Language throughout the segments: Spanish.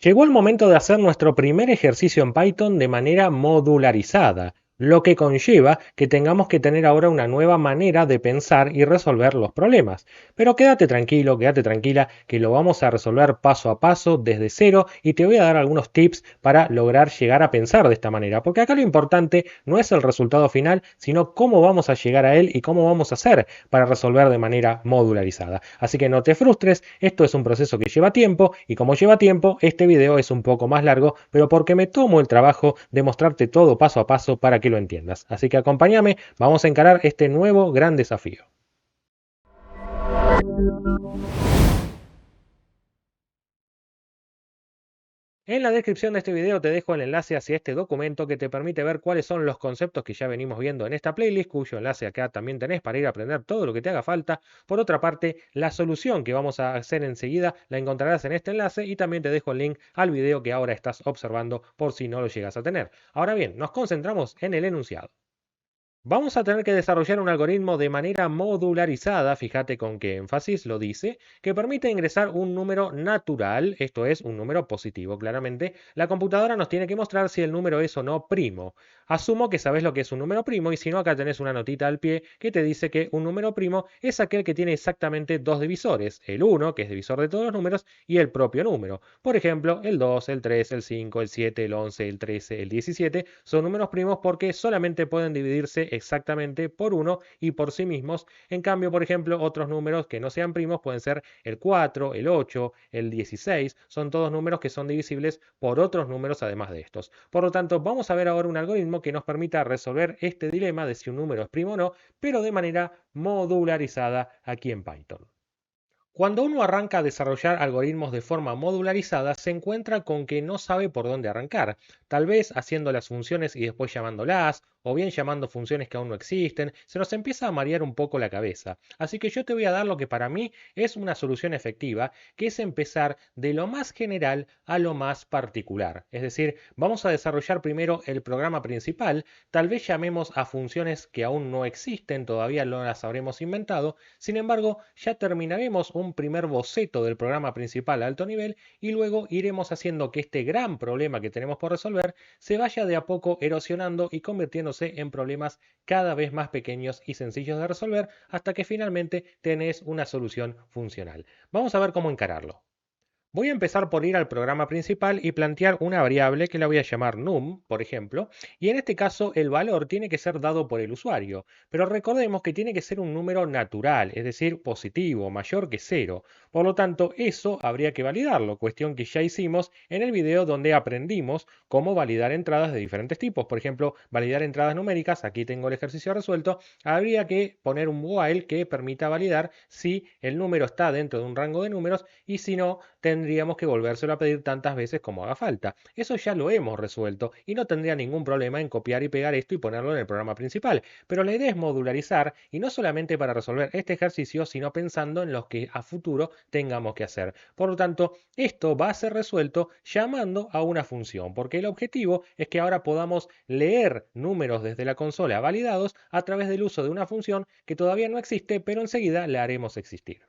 Llegó el momento de hacer nuestro primer ejercicio en Python de manera modularizada, lo que conlleva que tengamos que tener ahora una nueva manera de pensar y resolver los problemas. Pero quédate tranquilo, quédate tranquila, que lo vamos a resolver paso a paso desde cero y te voy a dar algunos tips para lograr llegar a pensar de esta manera, porque acá lo importante no es el resultado final, sino cómo vamos a llegar a él y cómo vamos a hacer para resolver de manera modularizada. Así que no te frustres, esto es un proceso que lleva tiempo y como lleva tiempo, este video es un poco más largo, pero porque me tomo el trabajo de mostrarte todo paso a paso para que lo entiendas. Así que acompáñame, vamos a encarar este nuevo gran desafío. En la descripción de este video te dejo el enlace hacia este documento que te permite ver cuáles son los conceptos que ya venimos viendo en esta playlist, cuyo enlace acá también tenés para ir a aprender todo lo que te haga falta. Por otra parte, la solución que vamos a hacer enseguida la encontrarás en este enlace y también te dejo el link al video que ahora estás observando por si no lo llegas a tener. Ahora bien, nos concentramos en el enunciado. Vamos a tener que desarrollar un algoritmo de manera modularizada, fíjate con qué énfasis lo dice, que permite ingresar un número natural, esto es, un número positivo, claramente. La computadora nos tiene que mostrar si el número es o no primo. Asumo que sabes lo que es un número primo y si no, acá tenés una notita al pie que te dice que un número primo es aquel que tiene exactamente dos divisores, el 1, que es divisor de todos los números, y el propio número. Por ejemplo, el 2, el 3, el 5, el 7, el 11, el 13, el 17 son números primos porque solamente pueden dividirse exactamente por uno y por sí mismos. En cambio, por ejemplo, otros números que no sean primos pueden ser el 4, el 8, el 16, son todos números que son divisibles por otros números además de estos. Por lo tanto, vamos a ver ahora un algoritmo que nos permita resolver este dilema de si un número es primo o no, pero de manera modularizada aquí en Python. Cuando uno arranca a desarrollar algoritmos de forma modularizada, se encuentra con que no sabe por dónde arrancar. Tal vez haciendo las funciones y después llamándolas, o bien llamando funciones que aún no existen, se nos empieza a marear un poco la cabeza. Así que yo te voy a dar lo que para mí es una solución efectiva, que es empezar de lo más general a lo más particular. Es decir, vamos a desarrollar primero el programa principal, tal vez llamemos a funciones que aún no existen, todavía no las habremos inventado, sin embargo, ya terminaremos un primer boceto del programa principal a alto nivel y luego iremos haciendo que este gran problema que tenemos por resolver se vaya de a poco erosionando y convirtiéndose en problemas cada vez más pequeños y sencillos de resolver hasta que finalmente tenés una solución funcional. Vamos a ver cómo encararlo. Voy a empezar por ir al programa principal y plantear una variable que la voy a llamar num, por ejemplo, y en este caso el valor tiene que ser dado por el usuario, pero recordemos que tiene que ser un número natural, es decir, positivo, mayor que cero. Por lo tanto, eso habría que validarlo, cuestión que ya hicimos en el video donde aprendimos cómo validar entradas de diferentes tipos. Por ejemplo, validar entradas numéricas, aquí tengo el ejercicio resuelto, habría que poner un while que permita validar si el número está dentro de un rango de números y si no, tendríamos que volvérselo a pedir tantas veces como haga falta. Eso ya lo hemos resuelto y no tendría ningún problema en copiar y pegar esto y ponerlo en el programa principal. Pero la idea es modularizar y no solamente para resolver este ejercicio, sino pensando en los que a futuro tengamos que hacer. Por lo tanto, esto va a ser resuelto llamando a una función, porque el objetivo es que ahora podamos leer números desde la consola validados a través del uso de una función que todavía no existe, pero enseguida la haremos existir.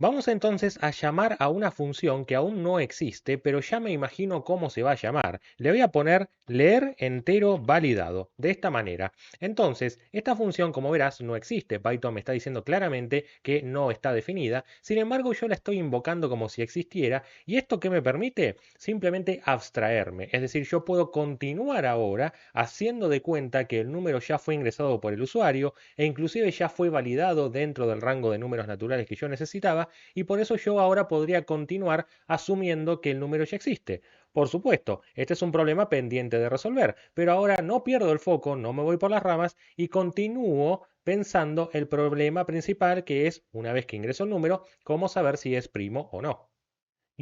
Vamos entonces a llamar a una función que aún no existe, pero ya me imagino cómo se va a llamar. Le voy a poner leer entero validado, de esta manera. Entonces, esta función, como verás, no existe. Python me está diciendo claramente que no está definida. Sin embargo, yo la estoy invocando como si existiera. ¿Y esto qué me permite? Simplemente abstraerme. Es decir, yo puedo continuar ahora haciendo de cuenta que el número ya fue ingresado por el usuario e inclusive ya fue validado dentro del rango de números naturales que yo necesitaba y por eso yo ahora podría continuar asumiendo que el número ya existe. Por supuesto, este es un problema pendiente de resolver, pero ahora no pierdo el foco, no me voy por las ramas y continúo pensando el problema principal que es, una vez que ingreso el número, cómo saber si es primo o no.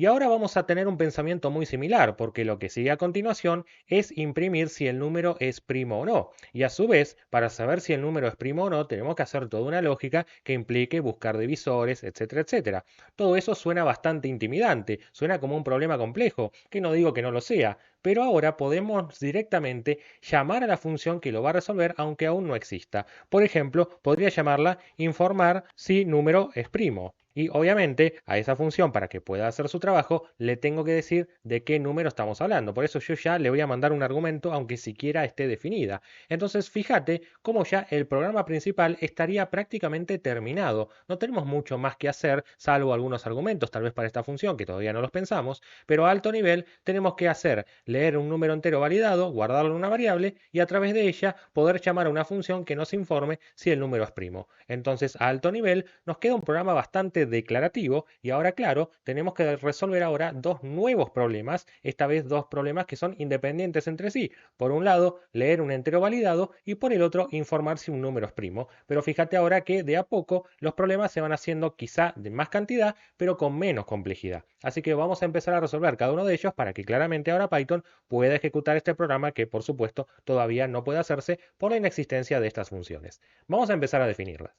Y ahora vamos a tener un pensamiento muy similar, porque lo que sigue a continuación es imprimir si el número es primo o no. Y a su vez, para saber si el número es primo o no, tenemos que hacer toda una lógica que implique buscar divisores, etcétera, etcétera. Todo eso suena bastante intimidante, suena como un problema complejo, que no digo que no lo sea, pero ahora podemos directamente llamar a la función que lo va a resolver aunque aún no exista. Por ejemplo, podría llamarla informar si número es primo. Y obviamente a esa función, para que pueda hacer su trabajo, le tengo que decir de qué número estamos hablando. Por eso yo ya le voy a mandar un argumento aunque siquiera esté definida. Entonces fíjate cómo ya el programa principal estaría prácticamente terminado. No tenemos mucho más que hacer, salvo algunos argumentos tal vez para esta función que todavía no los pensamos, pero a alto nivel tenemos que hacer leer un número entero validado, guardarlo en una variable y a través de ella poder llamar a una función que nos informe si el número es primo. Entonces a alto nivel nos queda un programa bastante declarativo y ahora claro, tenemos que resolver ahora dos nuevos problemas, esta vez dos problemas que son independientes entre sí. Por un lado, leer un entero validado y por el otro, informar si un número es primo. Pero fíjate ahora que de a poco los problemas se van haciendo quizá de más cantidad, pero con menos complejidad. Así que vamos a empezar a resolver cada uno de ellos para que claramente ahora Python pueda ejecutar este programa que por supuesto todavía no puede hacerse por la inexistencia de estas funciones. Vamos a empezar a definirlas.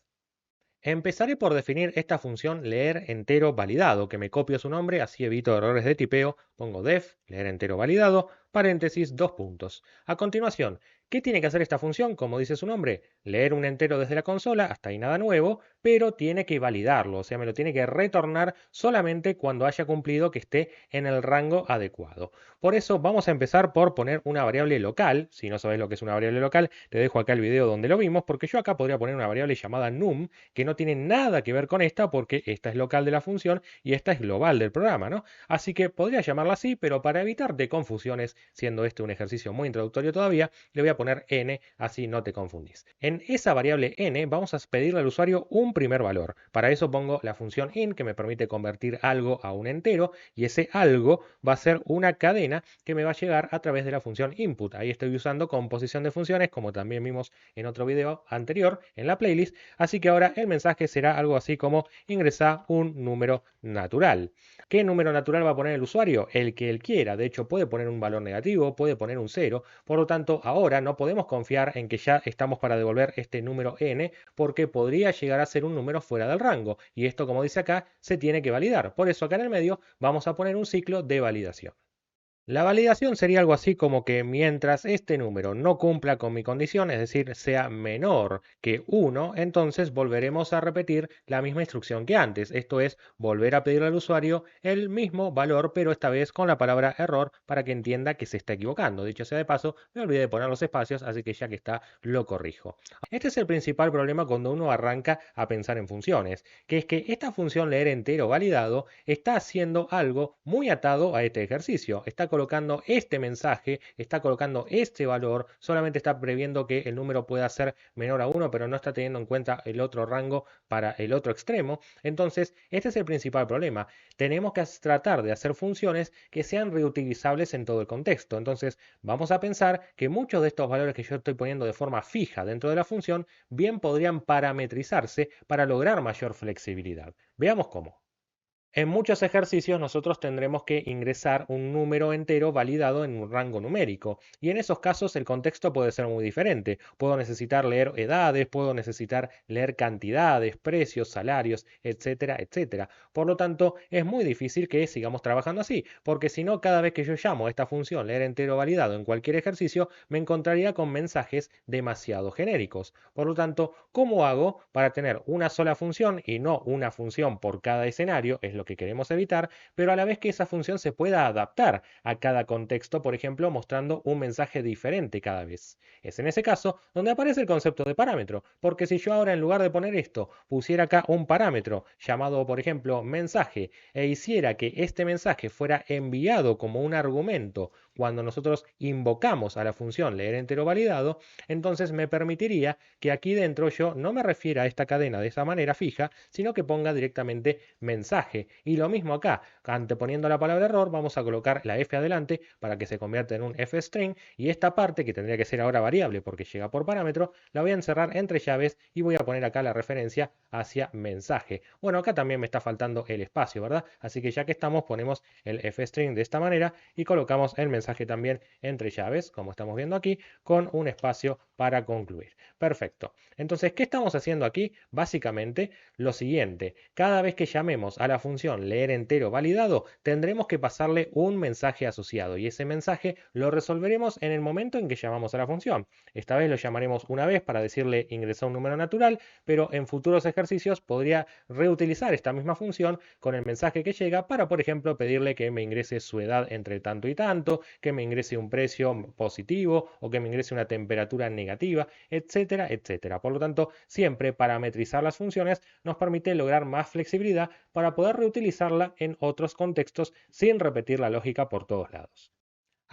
Empezaré por definir esta función leer entero validado, que me copio su nombre, así evito errores de tipeo. Pongo def, leer entero validado, paréntesis, dos puntos. A continuación, ¿qué tiene que hacer esta función? Como dice su nombre, leer un entero desde la consola, hasta ahí nada nuevo, pero tiene que validarlo, o sea, me lo tiene que retornar solamente cuando haya cumplido que esté en el rango adecuado. Por eso vamos a empezar por poner una variable local. Si no sabes lo que es una variable local, te dejo acá el video donde lo vimos, porque yo acá podría poner una variable llamada num, que no tiene nada que ver con esta porque esta es local de la función y esta es global del programa, ¿no? Así que podría llamarla así, pero para evitarte confusiones, siendo este un ejercicio muy introductorio todavía, le voy a poner n, así no te confundís. En esa variable n vamos a pedirle al usuario un primer valor. Para eso pongo la función in, que me permite convertir algo a un entero, y ese algo va a ser una cadena que me va a llegar a través de la función input. Ahí estoy usando composición de funciones, como también vimos en otro video anterior en la playlist, así que ahora el mensaje será algo así como ingresa un número natural. ¿Qué número natural va a poner el usuario? El que él quiera. De hecho, puede poner un valor negativo, puede poner un 0. Por lo tanto, ahora no podemos confiar en que ya estamos para devolver este número n, porque podría llegar a ser un número fuera del rango. Y esto, como dice acá, se tiene que validar. Por eso acá en el medio vamos a poner un ciclo de validación. La validación sería algo así como que mientras este número no cumpla con mi condición, es decir, sea menor que 1, entonces volveremos a repetir la misma instrucción que antes. Esto es volver a pedirle al usuario el mismo valor, pero esta vez con la palabra error para que entienda que se está equivocando. Dicho sea de paso, me olvidé de poner los espacios, así que ya que está, lo corrijo. Este es el principal problema cuando uno arranca a pensar en funciones, que es que esta función leer entero validado está haciendo algo muy atado a este ejercicio. Está colocando este mensaje, está colocando este valor, solamente está previendo que el número pueda ser menor a 1, pero no está teniendo en cuenta el otro rango para el otro extremo. Entonces, este es el principal problema. Tenemos que tratar de hacer funciones que sean reutilizables en todo el contexto. Entonces, vamos a pensar que muchos de estos valores que yo estoy poniendo de forma fija dentro de la función, bien podrían parametrizarse para lograr mayor flexibilidad. Veamos cómo. En muchos ejercicios nosotros tendremos que ingresar un número entero validado en un rango numérico y en esos casos el contexto puede ser muy diferente. Puedo necesitar leer edades, puedo necesitar leer cantidades, precios, salarios, etcétera, etcétera. Por lo tanto, es muy difícil que sigamos trabajando así, porque si no, cada vez que yo llamo a esta función leer entero validado en cualquier ejercicio, me encontraría con mensajes demasiado genéricos. Por lo tanto, ¿cómo hago para tener una sola función y no una función por cada escenario? Es lo que queremos evitar, pero a la vez que esa función se pueda adaptar a cada contexto, por ejemplo, mostrando un mensaje diferente cada vez. Es en ese caso donde aparece el concepto de parámetro, porque si yo ahora en lugar de poner esto pusiera acá un parámetro llamado, por ejemplo, mensaje e hiciera que este mensaje fuera enviado como un argumento cuando nosotros invocamos a la función leer entero validado, entonces me permitiría que aquí dentro yo no me refiera a esta cadena de esa manera fija, sino que ponga directamente mensaje. Y lo mismo acá, anteponiendo la palabra error, vamos a colocar la f adelante para que se convierta en un fstring y esta parte, que tendría que ser ahora variable porque llega por parámetro, la voy a encerrar entre llaves y voy a poner acá la referencia hacia mensaje. Bueno, acá también me está faltando el espacio, ¿verdad? Así que ya que estamos, ponemos el fstring de esta manera y colocamos el mensaje también entre llaves, como estamos viendo aquí, con un espacio para concluir. Perfecto. Entonces, ¿qué estamos haciendo aquí? Básicamente lo siguiente. Cada vez que llamemos a la función función leer entero validado, tendremos que pasarle un mensaje asociado y ese mensaje lo resolveremos en el momento en que llamamos a la función. Esta vez lo llamaremos una vez para decirle ingresar un número natural, pero en futuros ejercicios podría reutilizar esta misma función con el mensaje que llega para, por ejemplo, pedirle que me ingrese su edad entre tanto y tanto, que me ingrese un precio positivo o que me ingrese una temperatura negativa, etcétera, etcétera. Por lo tanto, siempre parametrizar las funciones nos permite lograr más flexibilidad para poder reutilizarla en otros contextos sin repetir la lógica por todos lados.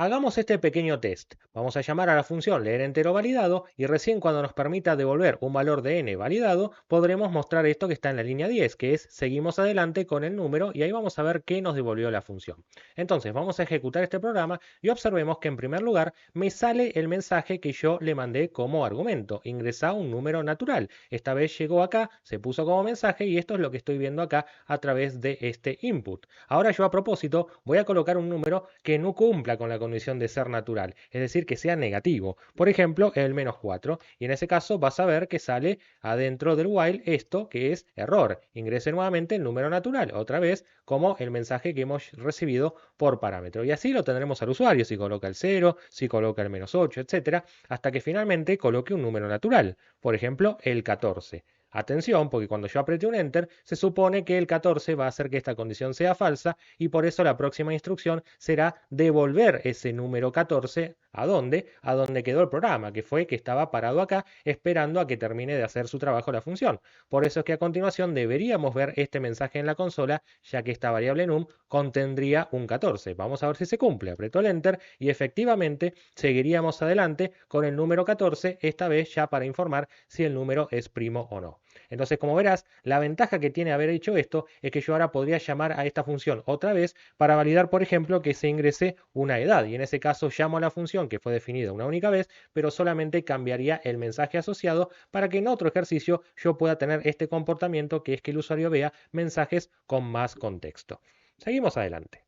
Hagamos este pequeño test. Vamos a llamar a la función leer entero validado y recién cuando nos permita devolver un valor de n validado, podremos mostrar esto que está en la línea 10, que es seguimos adelante con el número y ahí vamos a ver qué nos devolvió la función. Entonces vamos a ejecutar este programa y observemos que en primer lugar me sale el mensaje que yo le mandé como argumento, ingresa un número natural. Esta vez llegó acá, se puso como mensaje y esto es lo que estoy viendo acá a través de este input. Ahora yo a propósito voy a colocar un número que no cumpla con la condición de ser natural, es decir, que sea negativo. Por ejemplo, el -4. Y en ese caso vas a ver que sale adentro del while esto que es error. Ingrese nuevamente el número natural, otra vez como el mensaje que hemos recibido por parámetro. Y así lo tendremos al usuario, si coloca el 0, si coloca el -8, etcétera, hasta que finalmente coloque un número natural. Por ejemplo, el 14. Atención, porque cuando yo apriete un Enter, se supone que el 14 va a hacer que esta condición sea falsa y por eso la próxima instrucción será devolver ese número 14. ¿A dónde? A donde quedó el programa, que fue que estaba parado acá esperando a que termine de hacer su trabajo la función. Por eso es que a continuación deberíamos ver este mensaje en la consola, ya que esta variable num contendría un 14. Vamos a ver si se cumple. Aprieto el Enter y efectivamente seguiríamos adelante con el número 14, esta vez ya para informar si el número es primo o no. Entonces, como verás, la ventaja que tiene haber hecho esto es que yo ahora podría llamar a esta función otra vez para validar, por ejemplo, que se ingrese una edad. Y en ese caso llamo a la función que fue definida una única vez, pero solamente cambiaría el mensaje asociado para que en otro ejercicio yo pueda tener este comportamiento que es que el usuario vea mensajes con más contexto. Seguimos adelante.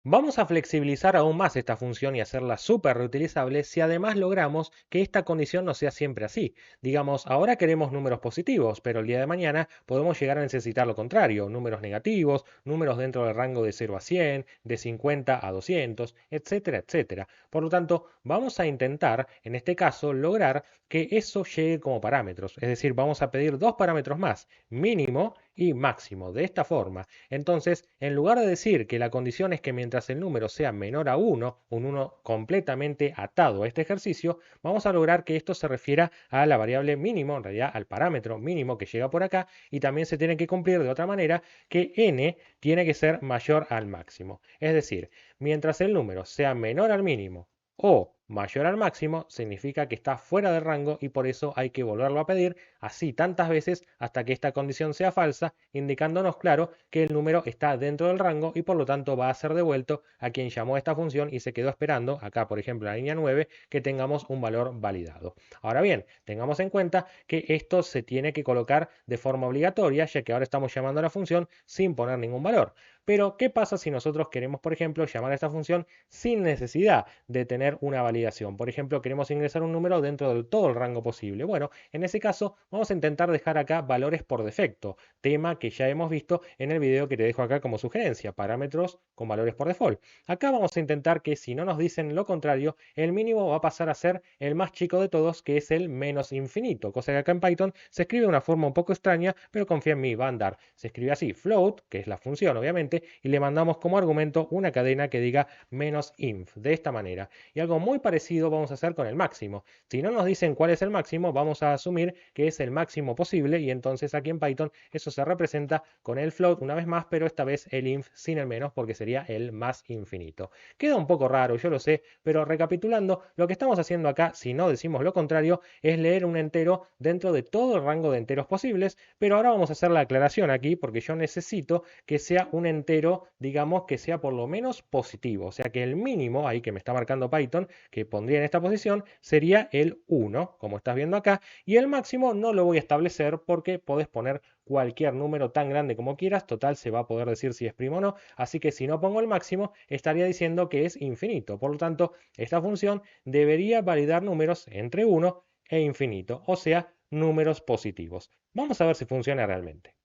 Vamos a flexibilizar aún más esta función y hacerla súper reutilizable si además logramos que esta condición no sea siempre así. Digamos, ahora queremos números positivos, pero el día de mañana podemos llegar a necesitar lo contrario, números negativos, números dentro del rango de 0 a 100, de 50 a 200, etcétera, etcétera. Por lo tanto, vamos a intentar, en este caso, lograr que eso llegue como parámetros. Es decir, vamos a pedir dos parámetros más, mínimo y máximo, de esta forma. Entonces, en lugar de decir que la condición es que mientras el número sea menor a 1, un 1 completamente atado a este ejercicio, vamos a lograr que esto se refiera a la variable mínimo, en realidad al parámetro mínimo que llega por acá, y también se tiene que cumplir de otra manera que n tiene que ser mayor al máximo. Es decir, mientras el número sea menor al mínimo o mayor al máximo, significa que está fuera de rango y por eso hay que volverlo a pedir así tantas veces hasta que esta condición sea falsa, indicándonos claro que el número está dentro del rango y por lo tanto va a ser devuelto a quien llamó a esta función y se quedó esperando, acá por ejemplo en la línea 9, que tengamos un valor validado. Ahora bien, tengamos en cuenta que esto se tiene que colocar de forma obligatoria, ya que ahora estamos llamando a la función sin poner ningún valor. Pero, ¿qué pasa si nosotros queremos, por ejemplo, llamar a esta función sin necesidad de tener una validación? Por ejemplo, queremos ingresar un número dentro de todo el rango posible. Bueno, en ese caso vamos a intentar dejar acá valores por defecto, tema que ya hemos visto en el video que te dejo acá como sugerencia, parámetros con valores por default. Acá vamos a intentar que si no nos dicen lo contrario, el mínimo va a pasar a ser el más chico de todos, que es el menos infinito, cosa que acá en Python se escribe de una forma un poco extraña, pero confía en mí, va a andar. Se escribe así, float, que es la función obviamente, y le mandamos como argumento una cadena que diga "-inf", de esta manera. Y algo muy parecido vamos a hacer con el máximo. Si no nos dicen cuál es el máximo, vamos a asumir que es el máximo posible y entonces aquí en Python eso se representa con el float una vez más, pero esta vez el inf sin el menos porque sería el más infinito. Queda un poco raro, yo lo sé, pero recapitulando, lo que estamos haciendo acá, si no decimos lo contrario, es leer un entero dentro de todo el rango de enteros posibles, pero ahora vamos a hacer la aclaración aquí porque yo necesito que sea un entero, digamos, que sea por lo menos positivo, o sea que el mínimo, ahí que me está marcando Python, que pondría en esta posición, sería el 1, como estás viendo acá, y el máximo no lo voy a establecer porque podés poner cualquier número tan grande como quieras, total se va a poder decir si es primo o no, así que si no pongo el máximo, estaría diciendo que es infinito, por lo tanto, esta función debería validar números entre 1 e infinito, o sea, números positivos. Vamos a ver si funciona realmente.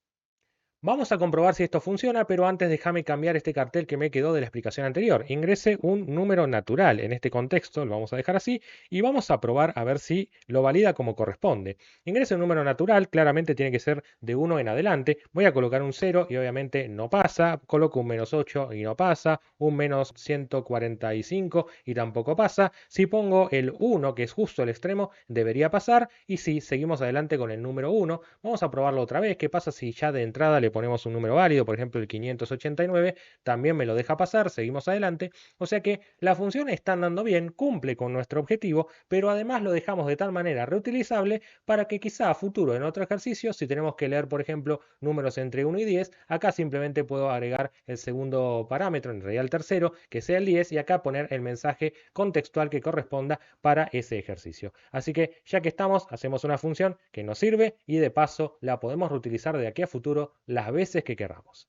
Vamos a comprobar si esto funciona, pero antes déjame cambiar este cartel que me quedó de la explicación anterior. Ingrese un número natural en este contexto, lo vamos a dejar así, y vamos a probar a ver si lo valida como corresponde. Ingrese un número natural, claramente tiene que ser de 1 en adelante. Voy a colocar un 0 y obviamente no pasa. Coloco un -8 y no pasa. Un -145 y tampoco pasa. Si pongo el 1, que es justo el extremo, debería pasar. Y si seguimos adelante con el número 1, vamos a probarlo otra vez. ¿Qué pasa si ya de entrada le ponemos un número válido? Por ejemplo, el 589 también me lo deja pasar. Seguimos adelante. O sea que la función está andando bien, cumple con nuestro objetivo, pero además lo dejamos de tal manera reutilizable para que quizá a futuro en otro ejercicio, si tenemos que leer, por ejemplo, números entre 1 y 10, acá simplemente puedo agregar el segundo parámetro, en realidad el tercero, que sea el 10, y acá poner el mensaje contextual que corresponda para ese ejercicio. Así que ya que estamos, hacemos una función que nos sirve y de paso la podemos reutilizar de aquí a futuro las veces que queramos.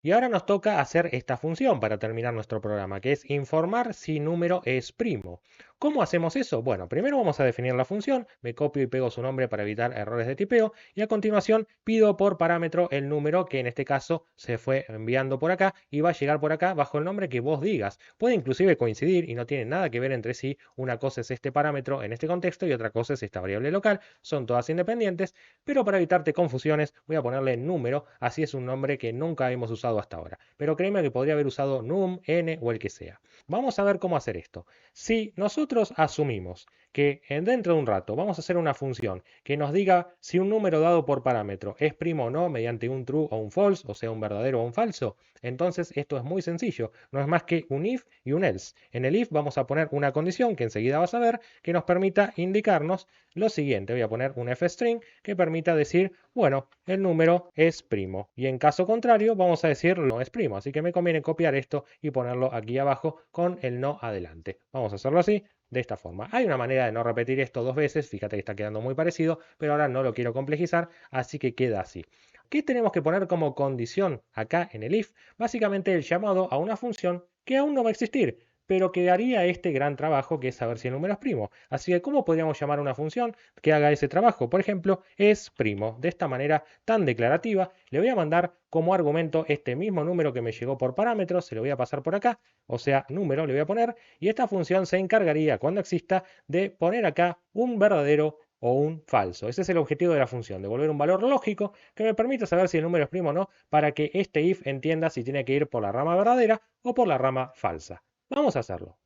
Y ahora nos toca hacer esta función para terminar nuestro programa, que es informar si número es primo. ¿Cómo hacemos eso? Bueno, primero vamos a definir la función, me copio y pego su nombre para evitar errores de tipeo, y a continuación pido por parámetro el número que en este caso se fue enviando por acá y va a llegar por acá bajo el nombre que vos digas. Puede inclusive coincidir y no tiene nada que ver entre sí. Una cosa es este parámetro en este contexto y otra cosa es esta variable local. Son todas independientes, pero para evitarte confusiones voy a ponerle número, así es un nombre que nunca hemos usado hasta ahora. Pero créeme que podría haber usado num, n o el que sea. Vamos a ver cómo hacer esto. Si nosotros asumimos que dentro de un rato vamos a hacer una función que nos diga si un número dado por parámetro es primo o no mediante un true o un false, o sea, un verdadero o un falso, entonces esto es muy sencillo. No es más que un if y un else. En el if vamos a poner una condición que enseguida vas a ver que nos permita indicarnos lo siguiente. Voy a poner un fstring que permita decir, bueno, el número es primo. Y en caso contrario vamos a decir no es primo. Así que me conviene copiar esto y ponerlo aquí abajo con el no adelante. Vamos a hacerlo así, de esta forma. Hay una manera de no repetir esto dos veces, fíjate que está quedando muy parecido, pero ahora no lo quiero complejizar, así que queda así. ¿Qué tenemos que poner como condición acá en el if? Básicamente el llamado a una función que aún no va a existir, pero que haría este gran trabajo que es saber si el número es primo. Así que, ¿cómo podríamos llamar a una función que haga ese trabajo? Por ejemplo, es primo. De esta manera tan declarativa, le voy a mandar como argumento este mismo número que me llegó por parámetro, se lo voy a pasar por acá, o sea, número le voy a poner, y esta función se encargaría, cuando exista, de poner acá un verdadero o un falso. Ese es el objetivo de la función, devolver un valor lógico que me permita saber si el número es primo o no, para que este if entienda si tiene que ir por la rama verdadera o por la rama falsa. Vamos a hacerlo.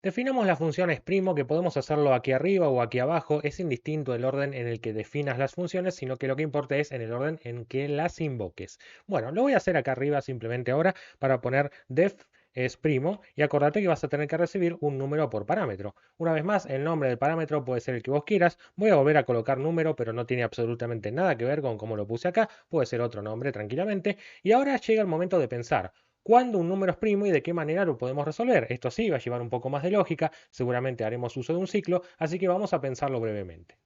Definamos la función primo, que podemos hacerlo aquí arriba o aquí abajo. Es indistinto el orden en el que definas las funciones, sino que lo que importa es en el orden en que las invoques. Bueno, lo voy a hacer acá arriba simplemente ahora para poner def es primo, y acordate que vas a tener que recibir un número por parámetro. Una vez más, el nombre del parámetro puede ser el que vos quieras. Voy a volver a colocar número, pero no tiene absolutamente nada que ver con cómo lo puse acá. Puede ser otro nombre tranquilamente. Y ahora llega el momento de pensar cuándo un número es primo y de qué manera lo podemos resolver. Esto sí va a llevar un poco más de lógica, seguramente haremos uso de un ciclo, así que vamos a pensarlo brevemente.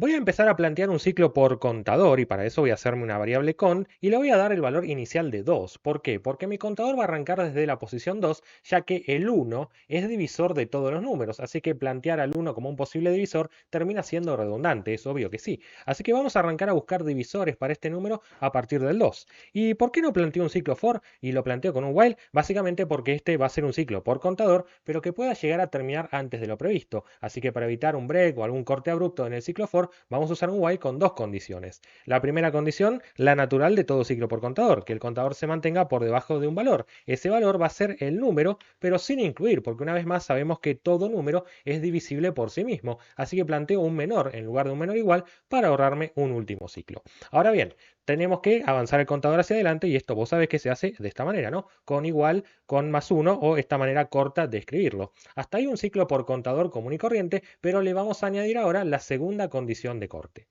Voy a empezar a plantear un ciclo por contador y para eso voy a hacerme una variable con y le voy a dar el valor inicial de 2. ¿Por qué? Porque mi contador va a arrancar desde la posición 2, ya que el 1 es divisor de todos los números, así que plantear al 1 como un posible divisor termina siendo redundante, es obvio que sí. Así que vamos a arrancar a buscar divisores para este número a partir del 2. ¿Y por qué no planteo un ciclo for y lo planteo con un while? Básicamente porque este va a ser un ciclo por contador, pero que pueda llegar a terminar antes de lo previsto. Así que para evitar un break o algún corte abrupto en el ciclo for, vamos a usar un while con dos condiciones. La primera condición, la natural de todo ciclo por contador, que el contador se mantenga por debajo de un valor. Ese valor va a ser el número, pero sin incluir, porque una vez más sabemos que todo número es divisible por sí mismo. Así que planteo un menor en lugar de un menor igual para ahorrarme un último ciclo. Ahora bien, tenemos que avanzar el contador hacia adelante y esto vos sabés que se hace de esta manera, ¿no? Con igual, con más uno o esta manera corta de escribirlo. Hasta ahí un ciclo por contador común y corriente, pero le vamos a añadir ahora la segunda condición de corte.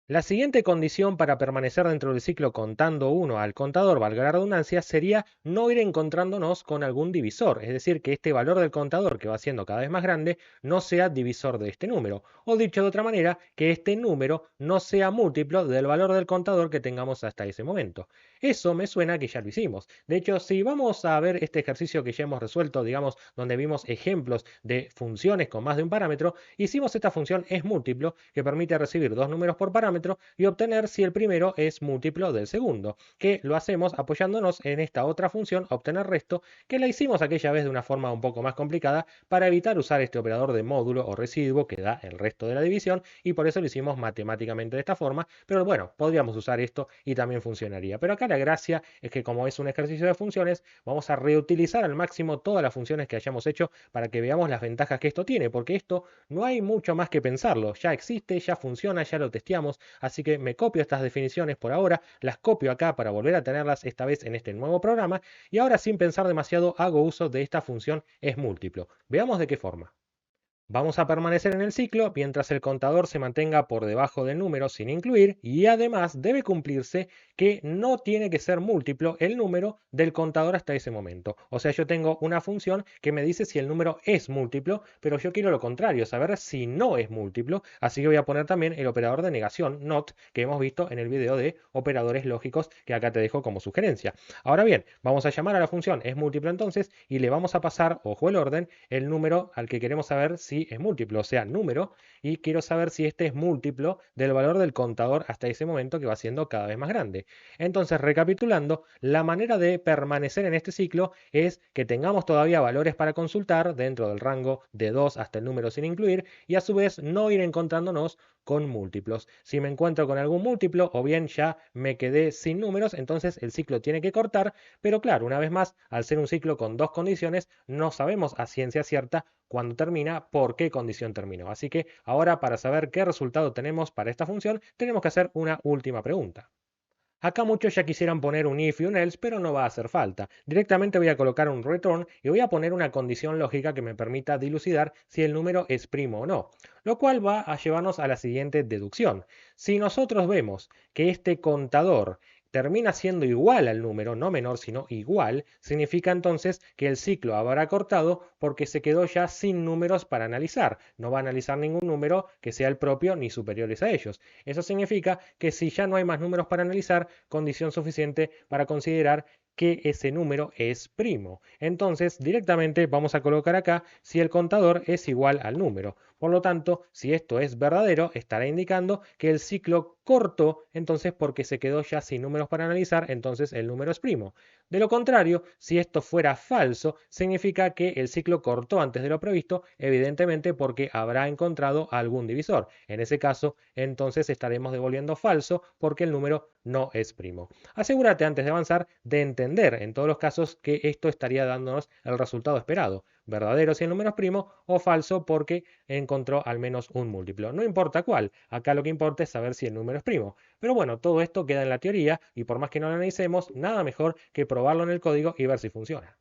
La siguiente condición para permanecer dentro del ciclo contando 1 al contador, valga la redundancia, sería no ir encontrándonos con algún divisor, es decir, que este valor del contador, que va siendo cada vez más grande, no sea divisor de este número, o dicho de otra manera, que este número no sea múltiplo del valor del contador que tengamos hasta ese momento. Eso me suena que ya lo hicimos. De hecho, si vamos a ver este ejercicio que ya hemos resuelto, digamos, donde vimos ejemplos de funciones con más de un parámetro, hicimos esta función es múltiplo que permite recibir dos números por parámetro y obtener si el primero es múltiplo del segundo, que lo hacemos apoyándonos en esta otra función obtener resto, que la hicimos aquella vez de una forma un poco más complicada para evitar usar este operador de módulo o residuo que da el resto de la división, y por eso lo hicimos matemáticamente de esta forma, pero bueno, podríamos usar esto y también funcionaría. Pero acá la gracia es que como es un ejercicio de funciones, vamos a reutilizar al máximo todas las funciones que hayamos hecho para que veamos las ventajas que esto tiene, porque esto no hay mucho más que pensarlo, ya existe, ya funciona, ya lo testeamos, así que me copio estas definiciones por ahora, las copio acá para volver a tenerlas esta vez en este nuevo programa, y ahora sin pensar demasiado hago uso de esta función es múltiplo. Veamos de qué forma. Vamos a permanecer en el ciclo mientras el contador se mantenga por debajo del número sin incluir, y además debe cumplirse que no tiene que ser múltiplo el número del contador hasta ese momento. O sea, yo tengo una función que me dice si el número es múltiplo, pero yo quiero lo contrario, saber si no es múltiplo, así que voy a poner también el operador de negación, not, que hemos visto en el video de operadores lógicos que acá te dejo como sugerencia. Ahora bien, vamos a llamar a la función es múltiplo entonces y le vamos a pasar, ojo el orden, el número al que queremos saber si es múltiplo, o sea, número, y quiero saber si este es múltiplo del valor del contador hasta ese momento que va siendo cada vez más grande. Entonces, recapitulando, la manera de permanecer en este ciclo es que tengamos todavía valores para consultar dentro del rango de 2 hasta el número sin incluir y a su vez no ir encontrándonos con múltiplos. Si me encuentro con algún múltiplo o bien ya me quedé sin números, entonces el ciclo tiene que cortar, pero claro, una vez más, al ser un ciclo con dos condiciones, no sabemos a ciencia cierta cuándo termina, por qué condición terminó. Así que ahora para saber qué resultado tenemos para esta función, tenemos que hacer una última pregunta. Acá muchos ya quisieran poner un if y un else, pero no va a hacer falta. Directamente voy a colocar un return y voy a poner una condición lógica que me permita dilucidar si el número es primo o no, lo cual va a llevarnos a la siguiente deducción. Si nosotros vemos que este contador termina siendo igual al número, no menor, sino igual, significa entonces que el ciclo habrá cortado porque se quedó ya sin números para analizar. No va a analizar ningún número que sea el propio ni superiores a ellos. Eso significa que si ya no hay más números para analizar, condición suficiente para considerar que ese número es primo. Entonces, directamente vamos a colocar acá si el contador es igual al número. Por lo tanto, si esto es verdadero, estará indicando que el ciclo cortó, entonces porque se quedó ya sin números para analizar, entonces el número es primo. De lo contrario, si esto fuera falso, significa que el ciclo cortó antes de lo previsto, evidentemente porque habrá encontrado algún divisor. En ese caso, entonces estaremos devolviendo falso porque el número no es primo. Asegúrate antes de avanzar de entender en todos los casos que esto estaría dándonos el resultado esperado, verdadero si el número es primo o falso porque encontró al menos un múltiplo. No importa cuál, acá lo que importa es saber si el número es primo. Pero bueno, todo esto queda en la teoría y por más que no lo analicemos, nada mejor que probarlo en el código y ver si funciona.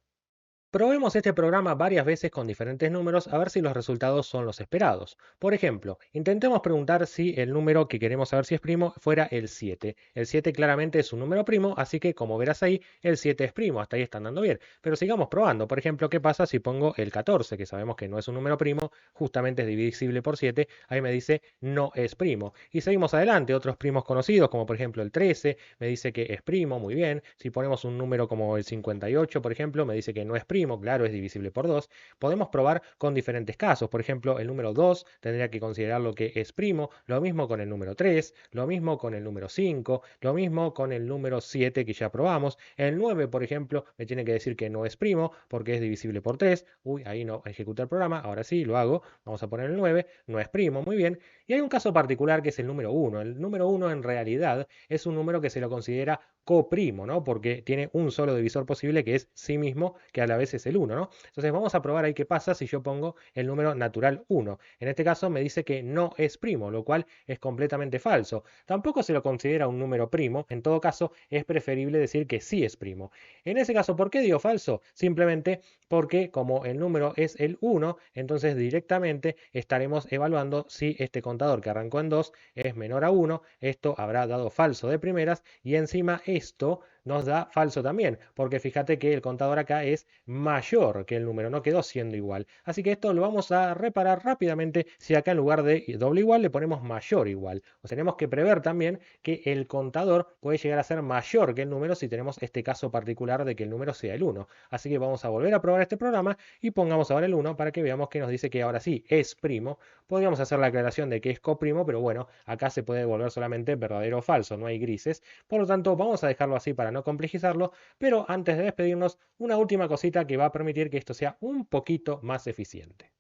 Probemos este programa varias veces con diferentes números a ver si los resultados son los esperados. Por ejemplo, intentemos preguntar si el número que queremos saber si es primo fuera el 7. El 7 claramente es un número primo, así que como verás ahí, el 7 es primo, hasta ahí está andando bien. Pero sigamos probando. Por ejemplo, ¿qué pasa si pongo el 14, que sabemos que no es un número primo, justamente es divisible por 7? Ahí me dice no es primo. Y seguimos adelante, otros primos conocidos, como por ejemplo el 13, me dice que es primo, muy bien. Si ponemos un número como el 58, por ejemplo, me dice que no es primo, claro, es divisible por 2. Podemos probar con diferentes casos. Por ejemplo, el número 2 tendría que considerarlo que es primo, lo mismo con el número 3, lo mismo con el número 5, lo mismo con el número 7 que ya probamos. El 9, por ejemplo, me tiene que decir que no es primo porque es divisible por 3. Uy, ahí no ejecuta el programa, ahora sí, lo hago. Vamos a poner el 9, no es primo, muy bien. Y hay un caso particular que es el número 1. El número 1 en realidad es un número que se lo considera coprimo, ¿no? Porque tiene un solo divisor posible que es sí mismo, que a la vez es el 1, ¿no? Entonces vamos a probar ahí qué pasa si yo pongo el número natural 1. En este caso me dice que no es primo, lo cual es completamente falso. Tampoco se lo considera un número primo, en todo caso es preferible decir que sí es primo. En ese caso, ¿por qué digo falso? Simplemente porque como el número es el 1, entonces directamente estaremos evaluando si este contador que arrancó en 2 es menor a 1. Esto habrá dado falso de primeras y encima esto nos da falso también, porque fíjate que el contador acá es mayor que el número, no quedó siendo igual. Así que esto lo vamos a reparar rápidamente si acá en lugar de doble igual le ponemos mayor igual. O tenemos que prever también que el contador puede llegar a ser mayor que el número si tenemos este caso particular de que el número sea el 1. Así que vamos a volver a probar este programa y pongamos ahora el 1 para que veamos que nos dice que ahora sí es primo. Podríamos hacer la aclaración de que es coprimo, pero bueno, acá se puede devolver solamente verdadero o falso, no hay grises. Por lo tanto, vamos a dejarlo así para no complejizarlo, pero antes de despedirnos, una última cosita que va a permitir que esto sea un poquito más eficiente.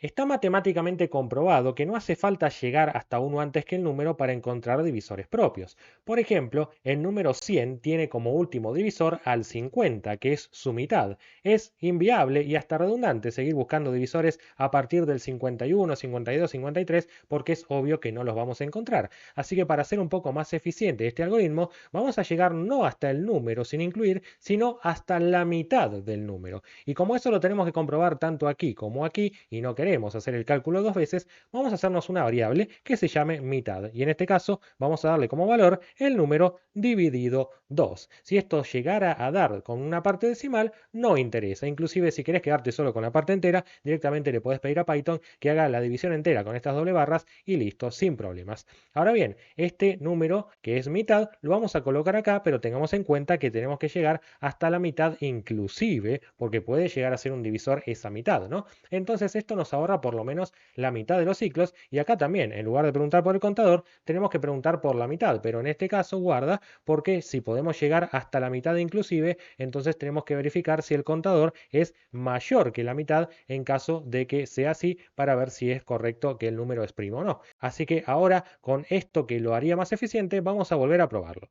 Está matemáticamente comprobado que no hace falta llegar hasta uno antes que el número para encontrar divisores propios. Por ejemplo, el número 100 tiene como último divisor al 50, que es su mitad. Es inviable y hasta redundante seguir buscando divisores a partir del 51, 52, 53 porque es obvio que no los vamos a encontrar. Así que para hacer un poco más eficiente este algoritmo, vamos a llegar no hasta el número sin incluir, sino hasta la mitad del número. Y como eso lo tenemos que comprobar tanto aquí como aquí y no queremos hacer el cálculo dos veces, vamos a hacernos una variable que se llame mitad. Y en este caso vamos a darle como valor el número dividido 2. Si esto llegara a dar con una parte decimal, no interesa. Inclusive si querés quedarte solo con la parte entera, directamente le podés pedir a Python que haga la división entera con estas doble barras y listo, sin problemas. Ahora bien, este número que es mitad lo vamos a colocar acá, pero tengamos en cuenta que tenemos que llegar hasta la mitad inclusive, porque puede llegar a ser un divisor esa mitad, ¿no? Entonces esto nos ahorra por lo menos la mitad de los ciclos y acá también, en lugar de preguntar por el contador, tenemos que preguntar por la mitad, pero en este caso guarda porque si podemos llegar hasta la mitad inclusive, entonces tenemos que verificar si el contador es mayor que la mitad en caso de que sea así para ver si es correcto que el número es primo o no. Así que ahora con esto que lo haría más eficiente, vamos a volver a probarlo.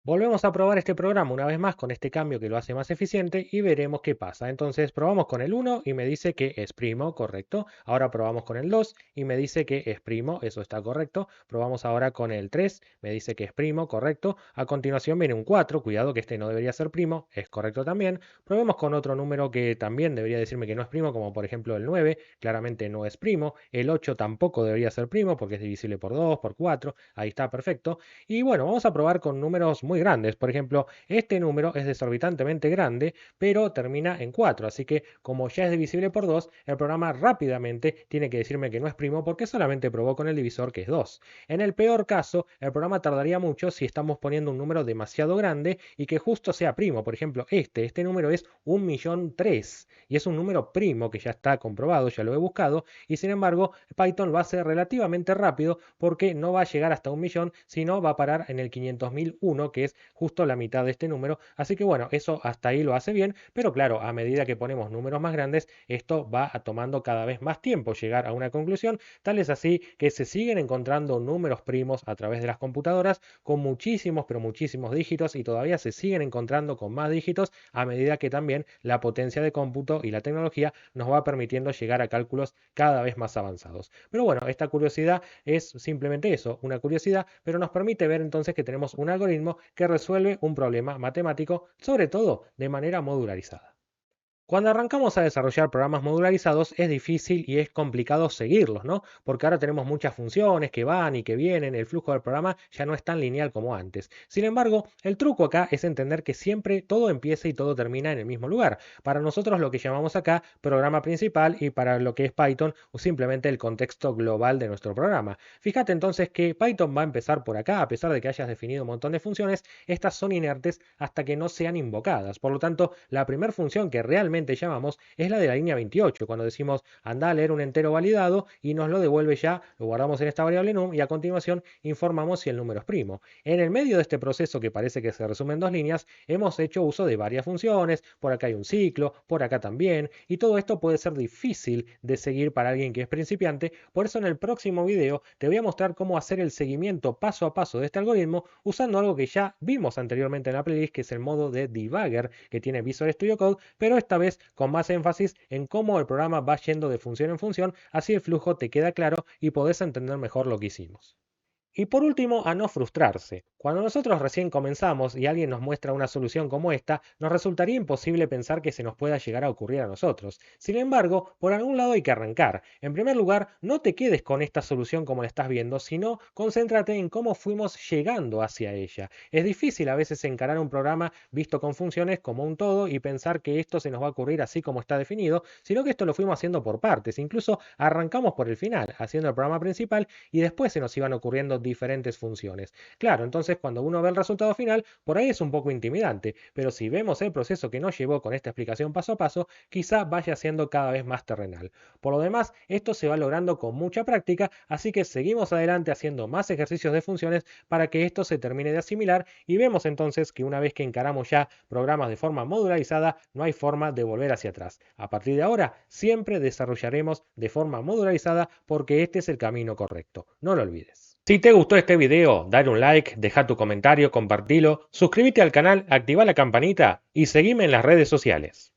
Volvemos a probar este programa una vez más con este cambio que lo hace más eficiente y veremos qué pasa. Entonces probamos con el 1 y me dice que es primo, correcto. Ahora probamos con el 2 y me dice que es primo, eso está correcto. Probamos ahora con el 3, me dice que es primo, correcto. A continuación viene un 4, cuidado que este no debería ser primo, es correcto también. Probemos con otro número que también debería decirme que no es primo, como por ejemplo el 9, claramente no es primo. El 8 tampoco debería ser primo porque es divisible por 2, por 4, ahí está, perfecto. Y bueno, vamos a probar con números muy grandes. Por ejemplo, este número es desorbitantemente grande, pero termina en 4. Así que como ya es divisible por 2, el programa rápidamente tiene que decirme que no es primo porque solamente probó con el divisor que es 2. En el peor caso, el programa tardaría mucho si estamos poniendo un número demasiado grande y que justo sea primo. Por ejemplo, este número es 1.000.003 y es un número primo que ya está comprobado, ya lo he buscado, y sin embargo Python lo hace relativamente rápido porque no va a llegar hasta 1.000.000, sino va a parar en el 500.001, que es justo la mitad de este número. Así que bueno, eso hasta ahí lo hace bien, pero claro, a medida que ponemos números más grandes, esto va tomando cada vez más tiempo llegar a una conclusión, tal es así que se siguen encontrando números primos a través de las computadoras con muchísimos, pero muchísimos dígitos y todavía se siguen encontrando con más dígitos a medida que también la potencia de cómputo y la tecnología nos va permitiendo llegar a cálculos cada vez más avanzados. Pero bueno, esta curiosidad es simplemente eso, una curiosidad, pero nos permite ver entonces que tenemos un algoritmo que resuelve un problema matemático, sobre todo de manera modularizada. Cuando arrancamos a desarrollar programas modularizados es difícil y es complicado seguirlos, ¿no? Porque ahora tenemos muchas funciones que van y que vienen, el flujo del programa ya no es tan lineal como antes. Sin embargo, el truco acá es entender que siempre todo empieza y todo termina en el mismo lugar. Para nosotros lo que llamamos acá programa principal y para lo que es Python o simplemente el contexto global de nuestro programa. Fíjate entonces que Python va a empezar por acá, a pesar de que hayas definido un montón de funciones, estas son inertes hasta que no sean invocadas. Por lo tanto, la primera función que realmente llamamos es la de la línea 28, cuando decimos anda a leer un entero validado y nos lo devuelve ya, lo guardamos en esta variable num y a continuación informamos si el número es primo. En el medio de este proceso que parece que se resume en dos líneas, hemos hecho uso de varias funciones, por acá hay un ciclo, por acá también, y todo esto puede ser difícil de seguir para alguien que es principiante, por eso en el próximo video te voy a mostrar cómo hacer el seguimiento paso a paso de este algoritmo usando algo que ya vimos anteriormente en la playlist, que es el modo de debugger que tiene Visual Studio Code, pero esta vez con más énfasis en cómo el programa va yendo de función en función, así el flujo te queda claro y podés entender mejor lo que hicimos. Y por último, a no frustrarse. Cuando nosotros recién comenzamos y alguien nos muestra una solución como esta, nos resultaría imposible pensar que se nos pueda llegar a ocurrir a nosotros. Sin embargo, por algún lado hay que arrancar. En primer lugar, no te quedes con esta solución como la estás viendo, sino concéntrate en cómo fuimos llegando hacia ella. Es difícil a veces encarar un programa visto con funciones como un todo y pensar que esto se nos va a ocurrir así como está definido, sino que esto lo fuimos haciendo por partes. Incluso arrancamos por el final, haciendo el programa principal y después se nos iban ocurriendo diferentes funciones. Claro, entonces cuando uno ve el resultado final, por ahí es un poco intimidante, pero si vemos el proceso que nos llevó con esta explicación paso a paso, quizá vaya siendo cada vez más terrenal. Por lo demás, esto se va logrando con mucha práctica, así que seguimos adelante haciendo más ejercicios de funciones para que esto se termine de asimilar y vemos entonces que una vez que encaramos ya programas de forma modularizada, no hay forma de volver hacia atrás. A partir de ahora, siempre desarrollaremos de forma modularizada porque este es el camino correcto. No lo olvides. Si te gustó este video, dale un like, deja tu comentario, compartilo, suscríbete al canal, activa la campanita y seguime en las redes sociales.